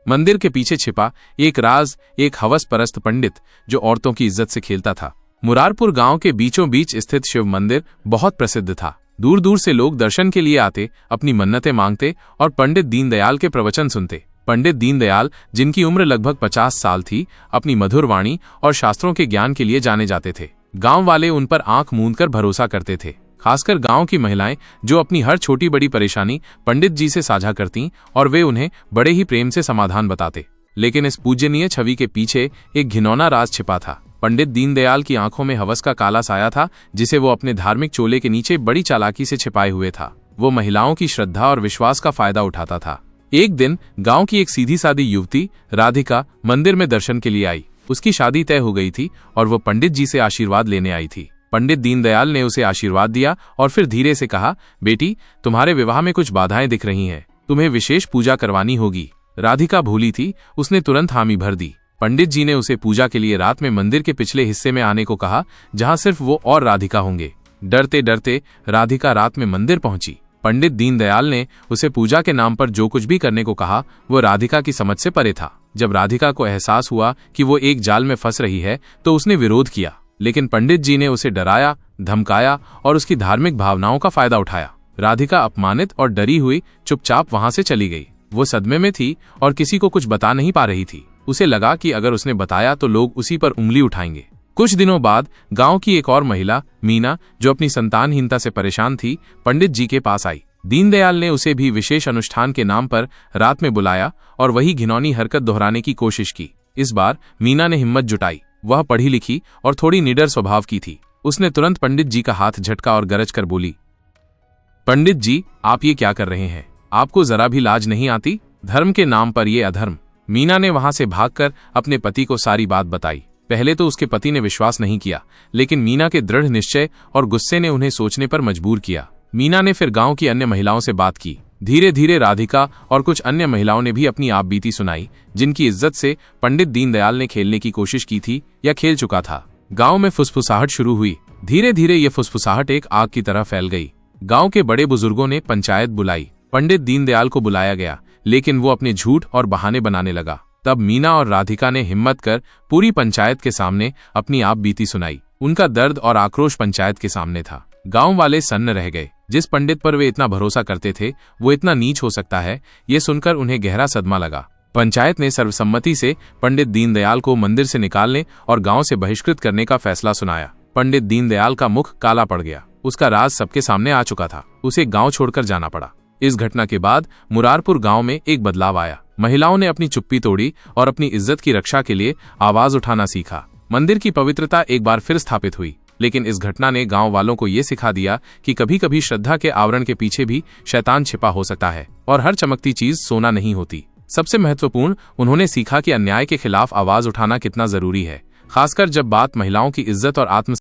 मंदिर के पीछे छिपा एक राज, एक हवस परस्त पंडित जो औरतों की इज्जत से खेलता था। मुरारपुर गांव के बीचों बीच स्थित शिव मंदिर बहुत प्रसिद्ध था। दूर दूर से लोग दर्शन के लिए आते, अपनी मन्नतें मांगते और पंडित दीनदयाल के प्रवचन सुनते। पंडित दीनदयाल, जिनकी उम्र लगभग 50 साल थी, अपनी मधुर वाणी और शास्त्रों के ज्ञान के लिए जाने जाते थे। गांव वाले उन पर आंख मूंदकर भरोसा करते थे। खासकर गांव की महिलाएं, जो अपनी हर छोटी बड़ी परेशानी पंडित जी से साझा करतीं और वे उन्हें बड़े ही प्रेम से समाधान बताते। लेकिन इस पूजनीय छवि के पीछे एक घिनौना राज छिपा था। पंडित दीनदयाल की आंखों में हवस का काला साया था, जिसे वो अपने धार्मिक चोले के नीचे बड़ी चालाकी से छिपाए हुए था। वो महिलाओं की श्रद्धा और विश्वास का फायदा उठाता था। एक दिन गांव की एक सीधी सादी युवती राधिका मंदिर में दर्शन के लिए आई। उसकी शादी तय हो गई थी और वो पंडित जी से आशीर्वाद लेने आई थी। पंडित दीनदयाल ने उसे आशीर्वाद दिया और फिर धीरे से कहा, बेटी, तुम्हारे विवाह में कुछ बाधाएं दिख रही हैं, तुम्हें विशेष पूजा करवानी होगी। राधिका भूली थी, उसने तुरंत हामी भर दी। पंडित जी ने उसे पूजा के लिए रात में मंदिर के पिछले हिस्से में आने को कहा, जहां सिर्फ वो और राधिका होंगे। डरते डरते राधिका रात में मंदिर पहुंची। पंडित दीनदयाल ने उसे पूजा के नाम पर जो कुछ भी करने को कहा, वो राधिका की समझ से परे था। जब राधिका को एहसास हुआ कि वो एक जाल में फंस रही है, तो उसने विरोध किया, लेकिन पंडित जी ने उसे डराया, धमकाया और उसकी धार्मिक भावनाओं का फायदा उठाया। राधिका अपमानित और डरी हुई चुपचाप वहां से चली गई। वो सदमे में थी और किसी को कुछ बता नहीं पा रही थी। उसे लगा कि अगर उसने बताया तो लोग उसी पर उंगली उठाएंगे। कुछ दिनों बाद गांव की एक और महिला, मीना, जो अपनी संतानहीनता से परेशान थी, पंडित जी के पास आई। दीनदयाल ने उसे भी विशेष अनुष्ठान के नाम पर रात में बुलाया और वही घिनौनी हरकत दोहराने की कोशिश की। इस बार मीना ने हिम्मत जुटाई। वह पढ़ी लिखी और थोड़ी निडर स्वभाव की थी। उसने तुरंत पंडित जी का हाथ झटका और गरज कर बोली, पंडित जी, आप ये क्या कर रहे हैं? आपको जरा भी लाज नहीं आती? धर्म के नाम पर ये अधर्म। मीना ने वहां से भागकर अपने पति को सारी बात बताई। पहले तो उसके पति ने विश्वास नहीं किया, लेकिन मीना के दृढ़ निश्चय और गुस्से ने उन्हें सोचने पर मजबूर किया। मीना ने फिर गांव की अन्य महिलाओं से बात की। धीरे धीरे राधिका और कुछ अन्य महिलाओं ने भी अपनी आप बीती सुनाई, जिनकी इज्जत से पंडित दीनदयाल ने खेलने की कोशिश की थी या खेल चुका था। गांव में फुसफुसाहट शुरू हुई। धीरे धीरे ये फुसफुसाहट एक आग की तरह फैल गई। गांव के बड़े बुजुर्गों ने पंचायत बुलाई। पंडित दीनदयाल को बुलाया गया, लेकिन वो अपने झूठ और बहाने बनाने लगा। तब मीना और राधिका ने हिम्मत कर पूरी पंचायत के सामने अपनी आप बीती सुनाई। उनका दर्द और आक्रोश पंचायत के सामने था। गांव वाले सन्न रह गए। जिस पंडित पर वे इतना भरोसा करते थे, वो इतना नीच हो सकता है, ये सुनकर उन्हें गहरा सदमा लगा। पंचायत ने सर्वसम्मति से पंडित दीनदयाल को मंदिर से निकालने और गांव से बहिष्कृत करने का फैसला सुनाया। पंडित दीनदयाल का मुख काला पड़ गया। उसका राज सबके सामने आ चुका था। उसे गांव छोड़कर जाना पड़ा। इस घटना के बाद मुरारपुर गांव में एक बदलाव आया। महिलाओं ने अपनी चुप्पी तोड़ी और अपनी इज्जत की रक्षा के लिए आवाज उठाना सीखा। मंदिर की पवित्रता एक बार फिर स्थापित हुई। लेकिन इस घटना ने गांव वालों को यह सिखा दिया कि कभी कभी श्रद्धा के आवरण के पीछे भी शैतान छिपा हो सकता है और हर चमकती चीज सोना नहीं होती। सबसे महत्वपूर्ण, उन्होंने सीखा कि अन्याय के खिलाफ आवाज उठाना कितना जरूरी है, खासकर जब बात महिलाओं की इज्जत और आत्म